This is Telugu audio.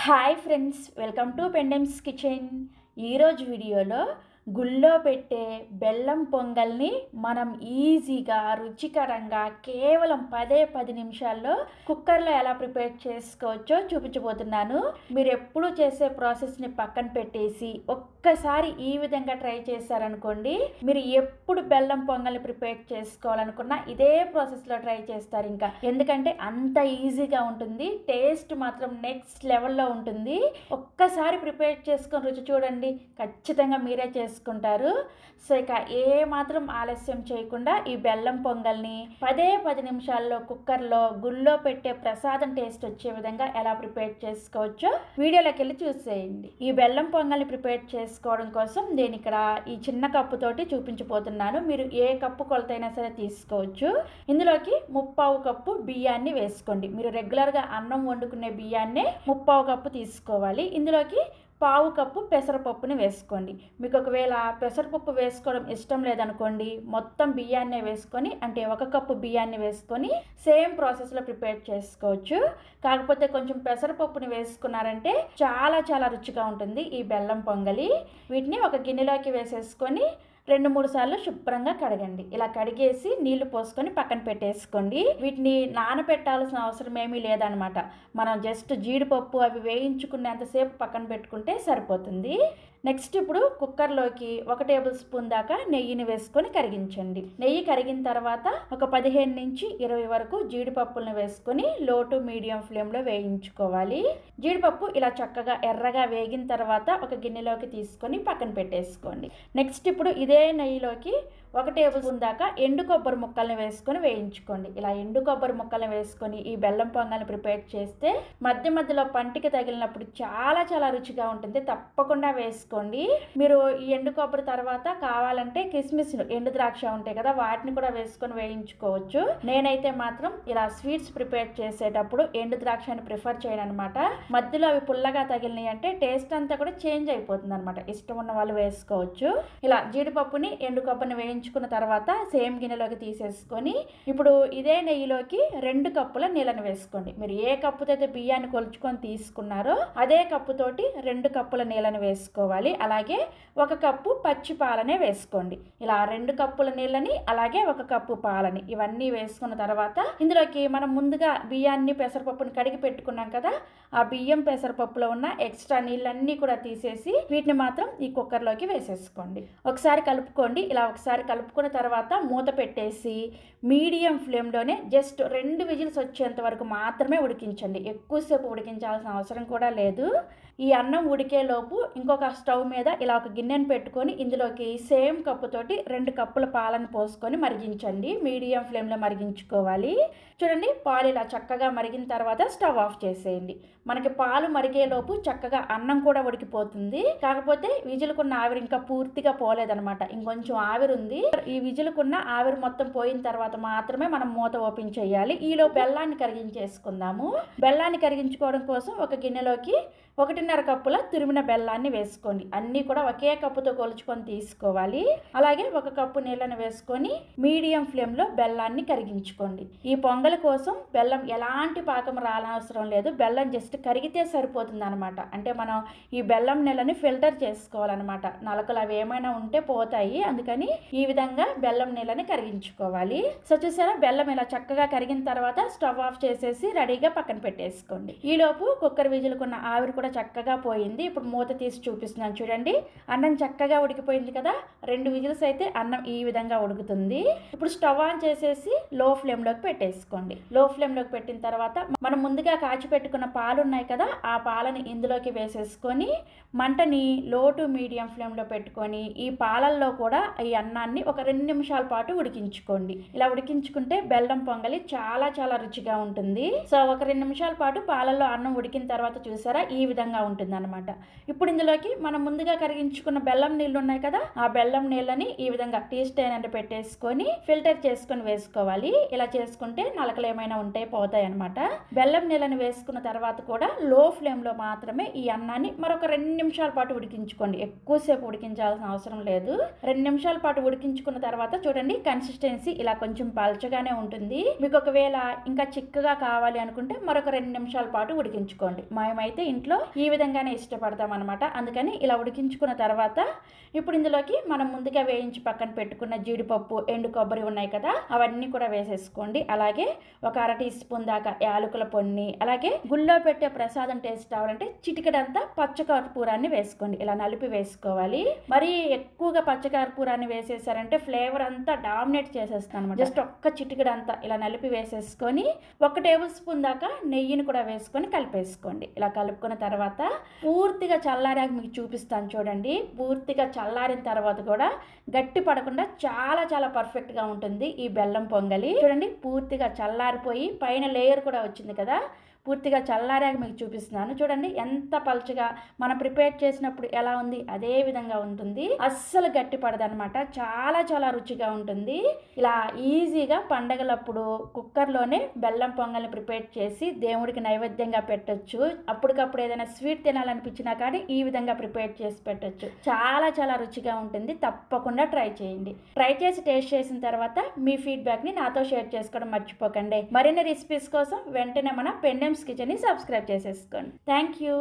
Hi friends, welcome to Pendems kitchen. ఈరోజు వీడియోలో గుళ్ళో పెట్టే బెల్లం పొంగల్ని మనం ఈజీగా రుచికరంగా కేవలం 10 నిమిషాల్లో కుక్కర్లో ఎలా ప్రిపేర్ చేసుకోవచ్చో చూపించబోతున్నాను. మీరు ఎప్పుడు చేసే ప్రాసెస్ని పక్కన పెట్టేసి ఒక్కసారి ఈ విధంగా ట్రై చేశారనుకోండి, మీరు ఎప్పుడు బెల్లం పొంగల్ని ప్రిపేర్ చేసుకోవాలనుకున్నా ఇదే ప్రాసెస్లో ట్రై చేస్తారు. ఇంకా ఎందుకంటే అంత ఈజీగా ఉంటుంది, టేస్ట్ మాత్రం నెక్స్ట్ లెవెల్లో ఉంటుంది. ఒక్కసారి ప్రిపేర్ చేసుకొని రుచి చూడండి, ఖచ్చితంగా మీరే చేసుకుంటారు. సో ఇక ఏ మాత్రం ఆలస్యం చేయకుండా ఈ బెల్లం పొంగల్ని 10 నిమిషాల్లో కుక్కర్లో గుళ్ళో పెట్టే ప్రసాదం టేస్ట్ వచ్చే విధంగా ఎలా ప్రిపేర్ చేసుకోవచ్చో వీడియోలోకి వెళ్ళి చూసేయండి. ఈ బెల్లం పొంగల్ని ప్రిపేర్ చేసుకోవడం కోసం నేను ఇక్కడ ఈ చిన్న కప్పు తోటి చూపించబోతున్నాను. మీరు ఏ కప్పు కొలతైనా సరే తీసుకోవచ్చు. ఇందులోకి 3/4 కప్పు బియ్యాన్ని వేసుకోండి. మీరు రెగ్యులర్గా అన్నం వండుకునే బియ్యాన్నే 3/4 కప్పు తీసుకోవాలి. ఇందులోకి 1/4 కప్పు పెసరపప్పుని వేసుకోండి. మీకు ఒకవేళ పెసరపప్పు వేసుకోవడం ఇష్టం లేదనుకోండి, మొత్తం బియ్యాన్నే వేసుకొని, అంటే 1 కప్పు బియ్యాన్ని వేసుకొని సేమ్ ప్రాసెస్లో ప్రిపేర్ చేసుకోవచ్చు. కాకపోతే కొంచెం పెసరపప్పుని వేసుకున్నారంటే చాలా రుచిగా ఉంటుంది ఈ బెల్లం పొంగలి. వీటిని ఒక గిన్నెలోకి వేసేసుకొని 2-3 సార్లు శుభ్రంగా కడగండి. ఇలా కడిగేసి నీళ్లు పోసుకొని పక్కన పెట్టేసుకోండి. వీటిని నానబెట్టాల్సిన అవసరం ఏమీ లేదనమాట. మనం జస్ట్ జీడిపప్పు అవి వేయించుకునేంతసేపు పక్కన పెట్టుకుంటే సరిపోతుంది. నెక్స్ట్ ఇప్పుడు కుక్కర్లోకి 1 టేబుల్ స్పూన్ దాకా నెయ్యిని వేసుకొని కరిగించండి. నెయ్యి కరిగిన తర్వాత ఒక 15 నుంచి 20 వరకు జీడిపప్పులను వేసుకొని లో టు మీడియం ఫ్లేమ్లో వేయించుకోవాలి. జీడిపప్పు ఇలా చక్కగా ఎర్రగా వేగిన తర్వాత ఒక గిన్నెలోకి తీసుకొని పక్కన పెట్టేసుకోండి. నెక్స్ట్ ఇప్పుడు ఇదే నెయ్యిలోకి 1 టేబుల్ స్పూన్ దాకా ఎండు కొబ్బరి ముక్కల్ని వేసుకొని వేయించుకోండి. ఇలా ఎండు కొబ్బరి ముక్కల్ని వేసుకొని ఈ బెల్లం పొంగల్ని ప్రిపేర్ చేస్తే మధ్యలో పంటికి తగిలినప్పుడు చాలా రుచిగా ఉంటుంది. తప్పకుండా వేసుకోండి. మీరు ఈ ఎండు కొబ్బరి తర్వాత కావాలంటే కిస్మిస్, ఎండు ద్రాక్ష ఉంటాయి కదా, వాటిని కూడా వేసుకొని వేయించుకోవచ్చు. నేనైతే మాత్రం ఇలా స్వీట్స్ ప్రిపేర్ చేసేటప్పుడు ఎండు ద్రాక్షని ప్రిఫర్ చేయను అనమాట. మధ్యలో అవి పుల్లగా తగిలినాయి అంటే టేస్ట్ అంతా కూడా చేంజ్ అయిపోతుంది అనమాట. ఇష్టం ఉన్న వాళ్ళు వేసుకోవచ్చు. ఇలా జీడిపప్పుని ఎండు కొబ్బరిని వేయించుకున్న తర్వాత సేమ్ గిన్నెలోకి తీసేసుకొని ఇప్పుడు ఇదే నెయ్యిలోకి 2 కప్పుల నీళ్ళని వేసుకోండి. మీరు ఏ కప్పుతో అయితే బియ్యాన్ని కొలుచుకొని తీసుకున్నారో అదే కప్పుతోటి 2 కప్పుల నీళ్ళని వేసుకోవాలి. అలాగే 1 కప్పు పచ్చి పాలనే వేసుకోండి. ఇలా 2 కప్పుల నీళ్ళని అలాగే 1 కప్పు పాలని ఇవన్నీ వేసుకున్న తర్వాత ఇందులోకి మనం ముందుగా బియ్యాన్ని పెసరపప్పుని కడిగి పెట్టుకున్నాం కదా, ఆ బియ్యం పెసరపప్పులో ఉన్న ఎక్స్ట్రా నీళ్ళన్నీ కూడా తీసేసి వీటిని మాత్రం ఈ కుక్కర్లోకి వేసేసుకోండి. ఒకసారి కలుపుకోండి. ఇలా ఒకసారి కలుపుకున్న తర్వాత మూత పెట్టేసి మీడియం ఫ్లేమ్లోనే జస్ట్ 2 విజిల్స్ వచ్చేంత వరకు మాత్రమే ఉడికించండి. ఎక్కువసేపు ఉడికించాల్సిన అవసరం కూడా లేదు. ఈ అన్నం ఉడికేలోపు ఇంకొక స్టవ్ మీద ఇలా ఒక గిన్నెను పెట్టుకొని ఇందులోకి సేమ్ కప్పుతోటి 2 కప్పుల పాలను పోసుకొని మరిగించండి. మీడియం ఫ్లేమ్లో మరిగించుకోవాలి. చూడండి, పాలు ఇలా చక్కగా మరిగిన తర్వాత స్టవ్ ఆఫ్ చేసేయండి. మనకి పాలు మరిగేలోపు చక్కగా అన్నం కూడా ఉడికిపోతుంది. కాకపోతే విజిల్కున్న ఆవిరి ఇంకా పూర్తిగా పోలేదనమాట, ఇంకొంచెం ఆవిరి ఉంది. ఈ విజిల్కున్న ఆవిరి మొత్తం పోయిన తర్వాత మాత్రమే మనం మూత ఓపెన్ చేయాలి. ఈలో బెల్లాన్ని కరిగించేసుకుందాము. బెల్లాన్ని కరిగించుకోవడం కోసం ఒక గిన్నెలోకి 1.5 కప్పుల తురిమిన బెల్లాన్ని వేసుకోండి. అన్నీ కూడా ఒకే కప్పుతో కొలుచుకొని తీసుకోవాలి. అలాగే 1 కప్పు నీళ్ళని వేసుకొని మీడియం ఫ్లేమ్లో బెల్లాన్ని కరిగించుకోండి. ఈ పొంగల్ కోసం బెల్లం ఎలాంటి పాకం రానవసరం లేదు. బెల్లం జస్ట్ కరిగితే సరిపోతుంది అనమాట. అంటే మనం ఈ బెల్లం నీళ్ళని ఫిల్టర్ చేసుకోవాలన్నమాట. నలకలు అవి ఏమైనా ఉంటే పోతాయి. అందుకని ఈ విధంగా బెల్లం నీళ్ళని కరిగించుకోవాలి. సో చూసారా, బెల్లం ఇలా చక్కగా కరిగిన తర్వాత స్టవ్ ఆఫ్ చేసేసి రెడీగా పక్కన పెట్టేసుకోండి. ఈలోపు కుక్కర్ విజిల్కున్న ఆవిరి కూడా చక్కగా పోయింది. ఇప్పుడు మూత తీసి చూపిస్తున్నాను చూడండి. అన్నం చక్కగా ఉడికిపోయింది కదా. 2 విజిల్స్ అయితే అన్నం ఈ విధంగా ఉడుకుతుంది. ఇప్పుడు స్టవ్ ఆన్ చేసేసి లో ఫ్లేమ్లోకి పెట్టేసుకోండి. లో ఫ్లేమ్లోకి పెట్టిన తర్వాత మనం ముందుగా కాచి పెట్టుకున్న పాలు ఉన్నాయి కదా, ఆ పాలని ఇందులోకి వేసేసుకొని మంటని లో టు మీడియం ఫ్లేమ్లో పెట్టుకొని ఈ పాలల్లో కూడా ఈ అన్నాన్ని ఒక 2 నిమిషాల పాటు ఉడికించుకోండి. ఇలా ఉడికించుకుంటే బెల్లం పొంగలి చాలా రుచిగా ఉంటుంది. సో ఒక 2 నిమిషాల పాటు పాలల్లో అన్నం ఉడికిన తర్వాత చూసారా ఈ విధంగా ఉంటుంది అనమాట. ఇప్పుడు ఇందులోకి మనం ముందుగా కరిగించుకున్న బెల్లం నీళ్ళు ఉన్నాయి కదా, ఆ బెల్లం నీళ్ళని ఈ విధంగా టీ స్టైన్ అంటే పెట్టేసుకొని ఫిల్టర్ చేసుకొని వేసుకోవాలి. ఇలా చేసుకుంటే నలకలు ఏమైనా ఉంటే పోతాయి అనమాట. బెల్లం నీళ్ళని వేసుకున్న తర్వాత కూడా లో ఫ్లేమ్లో మాత్రమే ఈ అన్నాన్ని మరొక 2 నిమిషాల పాటు ఉడికించుకోండి. ఎక్కువసేపు ఉడికించాల్సిన అవసరం లేదు. 2 నిమిషాల పాటు ఉడికించుకున్న తర్వాత చూడండి కన్సిస్టెన్సీ ఇలా కొంచెం పల్చగానే ఉంటుంది. మీకు ఒకవేళ ఇంకా చిక్కగా కావాలి అనుకుంటే మరొక 2 నిమిషాల పాటు ఉడికించుకోండి. మేమైతే ఇంట్లో ఈ విధంగానే ఇష్టపడతాం అనమాట. అందుకని ఇలా ఉడికించుకున్న తర్వాత ఇప్పుడు ఇందులోకి మనం ముందుగా వేయించి పక్కన పెట్టుకున్న జీడిపప్పు, ఎండు కొబ్బరి ఉన్నాయి కదా, అవన్నీ కూడా వేసేసుకోండి. అలాగే ఒక 1/2 టీ స్పూన్ దాకా యాలకుల పొన్ని, అలాగే గుళ్ళో పెట్టే ప్రసాదం టేస్ట్ రావాలంటే చిటికెడంతా పచ్చకర్పూరాన్ని వేసుకోండి. ఇలా నలిపి వేసుకోవాలి. మరి ఎక్కువగా పచ్చకర్పూరాన్ని వేసేసారంటే ఫ్లేవర్ అంతా డామినేట్ చేసేస్తాను అనమాట. జస్ట్ ఒక్క చిటికెడంతా ఇలా నలిపి వేసేసుకొని 1 టేబుల్ స్పూన్ దాకా నెయ్యిని కూడా వేసుకొని కలిపేసుకోండి. ఇలా కలుపుకున్న తర్వాత పూర్తిగా చల్లారాక మీకు చూపిస్తాను చూడండి. పూర్తిగా చల్లారిన తర్వాత కూడా గట్టి పడకుండా చాలా పర్ఫెక్ట్గా ఉంటుంది ఈ బెల్లం పొంగలి. చూడండి పూర్తిగా చల్లారిపోయి పైన లేయర్ కూడా వచ్చింది కదా, పూర్తిగా చల్లారాక మీకు చూపిస్తున్నాను. చూడండి ఎంత పల్చగా మనం ప్రిపేర్ చేసినప్పుడు ఎలా ఉంది అదే విధంగా ఉంటుంది. అస్సలు గట్టి పడదనమాట. చాలా రుచిగా ఉంటుంది. ఇలా ఈజీగా పండగలప్పుడు కుక్కర్లోనే బెల్లం పొంగల్ని ప్రిపేర్ చేసి దేవుడికి నైవేద్యంగా పెట్టొచ్చు. అప్పటికప్పుడు ఏదైనా స్వీట్ తినాలనిపించినా కానీ ఈ విధంగా ప్రిపేర్ చేసి పెట్టొచ్చు. చాలా రుచిగా ఉంటుంది. తప్పకుండా ట్రై చేయండి. ట్రై చేసి టేస్ట్ చేసిన తర్వాత మీ ఫీడ్బ్యాక్ని నాతో షేర్ చేసుకోవడం మర్చిపోకండి. మరిన్ని రెసిపీస్ కోసం వెంటనే మన పెండెమ్స్ కిచెన్ని సబ్స్క్రైబ్ చేసేసుకోండి. Thank you.